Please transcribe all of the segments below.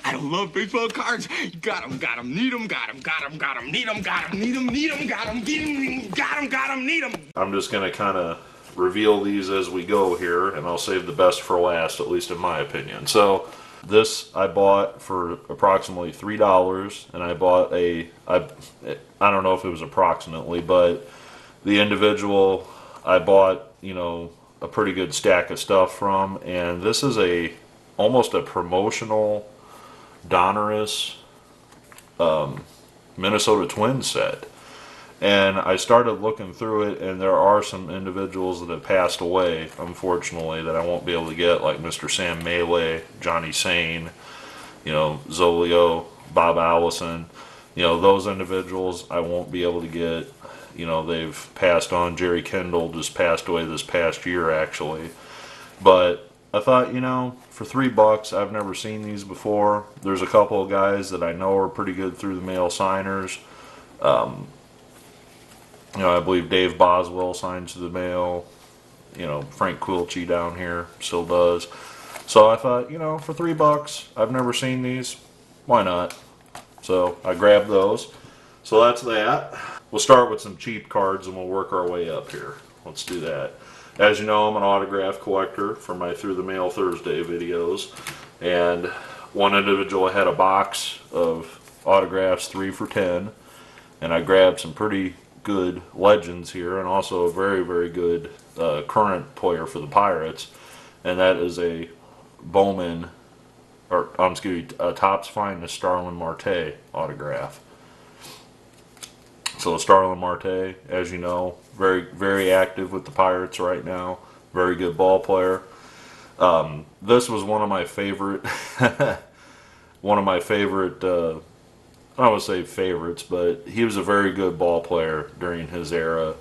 I love baseball cards. Got 'em, need 'em, got 'em, need 'em, need 'em, got 'em, need 'em. I'm just going to kind of reveal these as we go here, and I'll save the best for last, at least in my opinion. So this I bought for approximately $3, and I bought I don't know if it was approximately, but the individual I bought, you know, a pretty good stack of stuff from, and this is almost a promotional Donruss Minnesota Twins set. And I started looking through it, and there are some individuals that have passed away, unfortunately, that I won't be able to get, like Mr. Sam Melee, Johnny Sane, you know, Zolio, Bob Allison. You know, those individuals I won't be able to get. You know, they've passed on. Jerry Kendall just passed away this past year, actually. But I thought, you know, for $3, I've never seen these before. There's a couple of guys that I know are pretty good through the mail signers. You know, I believe Dave Boswell signs to the mail. You know, Frank Quilty down here still does. So I thought, you know, for $3, I've never seen these. Why not? So I grabbed those. So that's that. We'll start with some cheap cards and we'll work our way up here. Let's do that. As you know, I'm an autograph collector for my Through the Mail Thursday videos. And one individual had a box of autographs, 3 for $10. And I grabbed some pretty good legends here, and also a very, very good current player for the Pirates, and that is a Bowman, or excuse me, a Topps Finest Starlin Marte autograph. So Starlin Marte, as you know, very, very active with the Pirates right now. Very good ball player. This was one of my favorite, I don't want to say favorites, but he was a very good ball player during his era,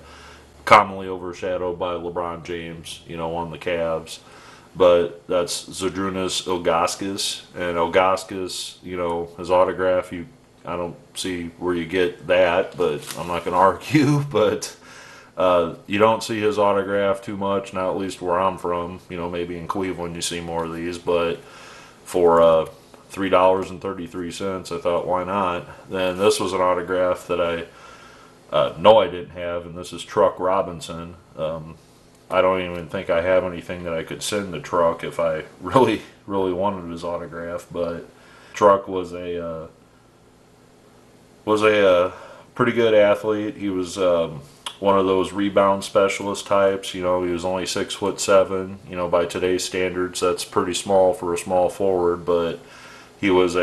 commonly overshadowed by LeBron James, you know, on the Cavs. But that's Zydrunas Ilgauskas, and Ilgauskas, you know, his autograph, I don't see where you get that, but I'm not going to argue. But you don't see his autograph too much, not at least where I'm from. You know, maybe in Cleveland you see more of these, but for $3.33, I thought, why not? Then this was an autograph that I know I didn't have, and this is Truck Robinson. I don't even think I have anything that I could send to Truck if I really, really wanted his autograph. But Truck was a pretty good athlete. He was one of those rebound specialist types. You know, he was only 6'7". You know, by today's standards, that's pretty small for a small forward, but he was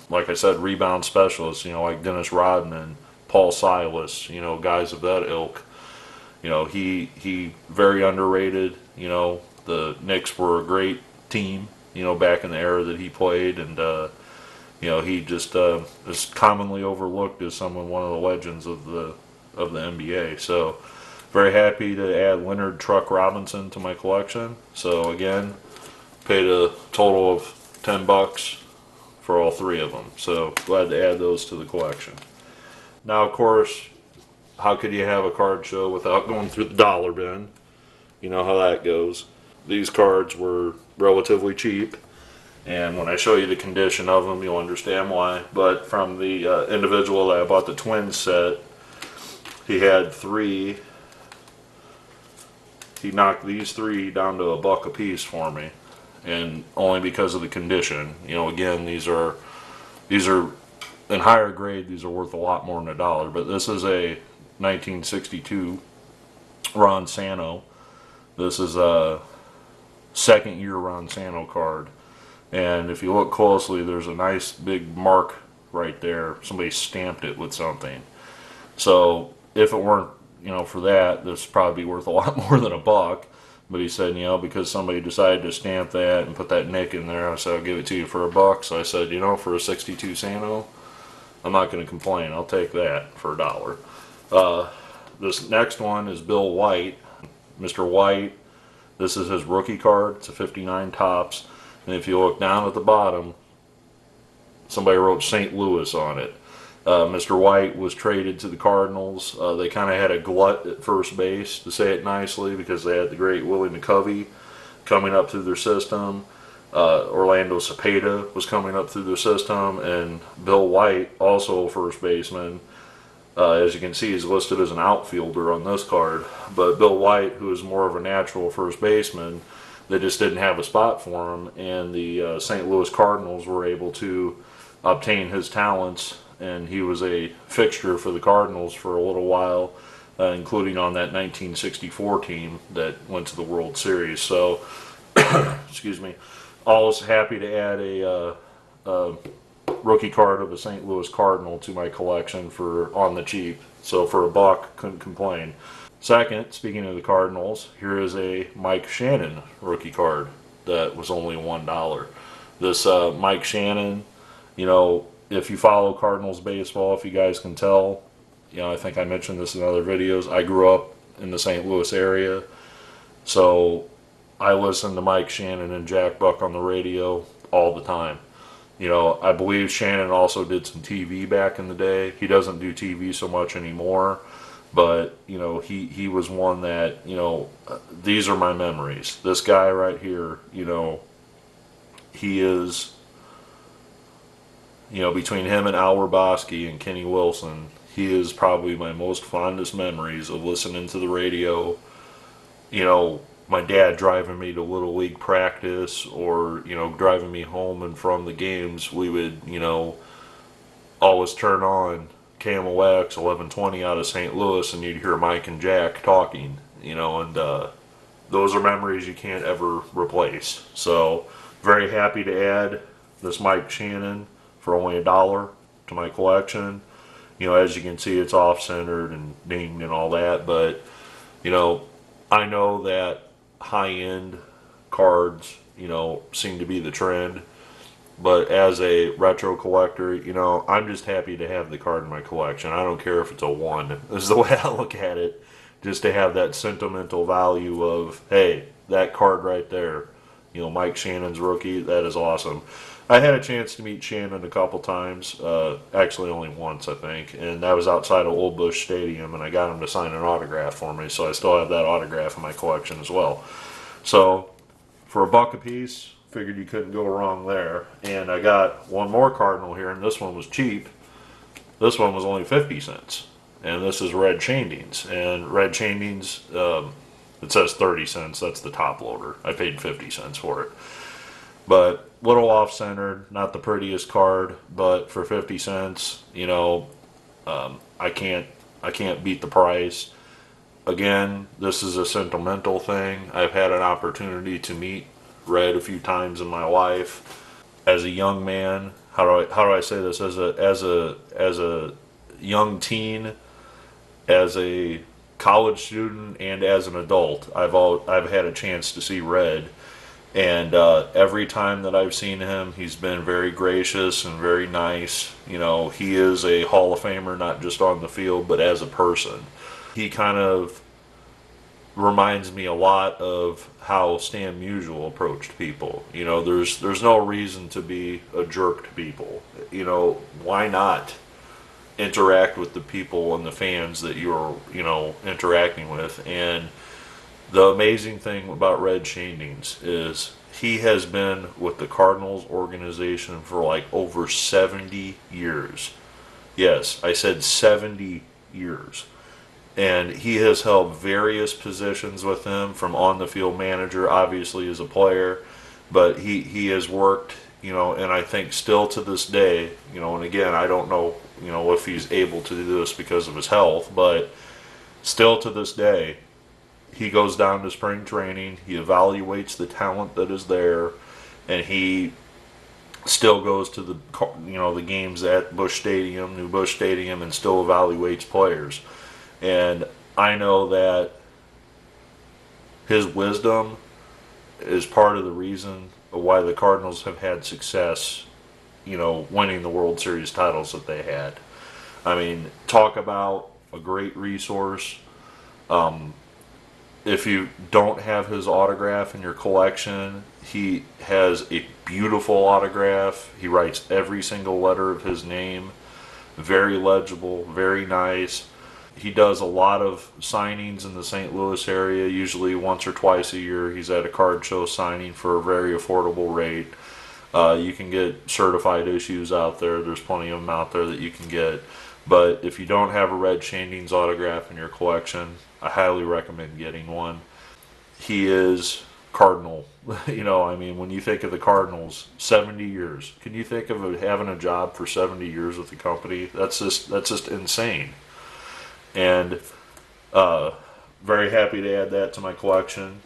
like I said, rebound specialist, you know, like Dennis Rodman, Paul Silas, you know, guys of that ilk. You know, he very underrated. You know, the Knicks were a great team, you know, back in the era that he played, and, you know, he just is commonly overlooked as one of the legends of the NBA. So, very happy to add Leonard Truck Robinson to my collection. So, again, paid a total of $10 for all 3 of them. So glad to add those to the collection. Now, of course, how could you have a card show without going through the dollar bin? You know how that goes. These cards were relatively cheap, and when I show you the condition of them, you'll understand why. But from the individual that I bought the Twins set, he had 3. He knocked these 3 down to $1 a piece for me. And only because of the condition. You know, again, these are in higher grade, these are worth a lot more than $1. But this is a 1962 Ron Santo. This is a second-year Ron Santo card, and if you look closely, there's a nice big mark right there. Somebody stamped it with something. So if it weren't, you know, for that, this would probably be worth a lot more than $1. But he said, you know, because somebody decided to stamp that and put that nick in there, I said, I'll give it to you for $1. So I said, you know, for a 62 Santo, I'm not going to complain. I'll take that for $1. This next one is Bill White. Mr. White, this is his rookie card. It's a 59 Topps. And if you look down at the bottom, somebody wrote St. Louis on it. Mr. White was traded to the Cardinals. They kind of had a glut at first base, to say it nicely, because they had the great Willie McCovey coming up through their system. Orlando Cepeda was coming up through the system, and Bill White, also a first baseman. As you can see, he's listed as an outfielder on this card, but Bill White, who is more of a natural first baseman, they just didn't have a spot for him, and the St. Louis Cardinals were able to obtain his talents, and he was a fixture for the Cardinals for a little while, including on that 1964 team that went to the World Series. So, excuse me, always happy to add a rookie card of a St. Louis Cardinal to my collection for on the cheap. So for $1, couldn't complain. Second, speaking of the Cardinals, here is a Mike Shannon rookie card that was only $1. This Mike Shannon, you know, if you follow Cardinals baseball, if you guys can tell, you know, I think I mentioned this in other videos, I grew up in the St. Louis area, so I listened to Mike Shannon and Jack Buck on the radio all the time. You know, I believe Shannon also did some TV back in the day. He doesn't do TV so much anymore, but, you know, he was one that, you know, these are my memories. This guy right here, you know, he is, you know, between him and Al Roboski and Kenny Wilson, he is probably my most fondest memories of listening to the radio. You know, my dad driving me to Little League practice, or, you know, driving me home and from the games, we would, you know, always turn on KMOX 1120 out of St. Louis, and you'd hear Mike and Jack talking, you know, and those are memories you can't ever replace. So, very happy to add this Mike Shannon for only $1 to my collection. You know, as you can see, it's off-centered and dinged and all that, but, you know, I know that high-end cards, you know, seem to be the trend, but as a retro collector, you know, I'm just happy to have the card in my collection. I don't care if it's a 1. This is the way I look at it, just to have that sentimental value of, hey, that card right there, you know, Mike Shannon's rookie, that is awesome. I had a chance to meet Shannon a couple times, actually only once, I think, and that was outside of Old Busch Stadium, and I got him to sign an autograph for me, so I still have that autograph in my collection as well. So, for $1 a piece, figured you couldn't go wrong there. And I got one more Cardinal here, and this one was cheap. This one was only 50 cents, and this is Red Shandings. And Red Shandings, it says 30 cents, that's the top loader. I paid 50 cents for it. But little off-centered, not the prettiest card, but for 50 cents, you know, I can't beat the price. Again, this is a sentimental thing. I've had an opportunity to meet Red a few times in my life. As a young man, how do I say this? As a young teen, as a college student, and as an adult, I've had a chance to see Red. And every time that I've seen him, he's been very gracious and very nice. You know, he is a Hall of Famer, not just on the field, but as a person. He kind of reminds me a lot of how Stan Musial approached people. You know, there's no reason to be a jerk to people. You know, why not interact with the people and the fans that you're, you know, interacting with? And the amazing thing about Red Shandings is he has been with the Cardinals organization for like over 70 years. Yes, I said 70 years. And he has held various positions with them, from on-the-field manager, obviously, as a player. But he has worked, you know, and I think still to this day, you know, and again, I don't know, you know, if he's able to do this because of his health, but still to this day, he goes down to spring training, he evaluates the talent that is there, and he still goes to the, you know, the games at Busch Stadium, New Busch Stadium, and still evaluates players. And I know that his wisdom is part of the reason why the Cardinals have had success, you know, winning the World Series titles that they had. I mean, talk about a great resource. If you don't have his autograph in your collection, he has a beautiful autograph. He writes every single letter of his name. Very legible, very nice. He does a lot of signings in the St. Louis area, usually once or twice a year. He's at a card show signing for a very affordable rate. You can get certified issues out there. There's plenty of them out there that you can get. But if you don't have a Red Shandings autograph in your collection, I highly recommend getting one. He is Cardinal. You know, I mean, when you think of the Cardinals, 70 years. Can you think of having a job for 70 years with the company? That's just insane. And very happy to add that to my collection.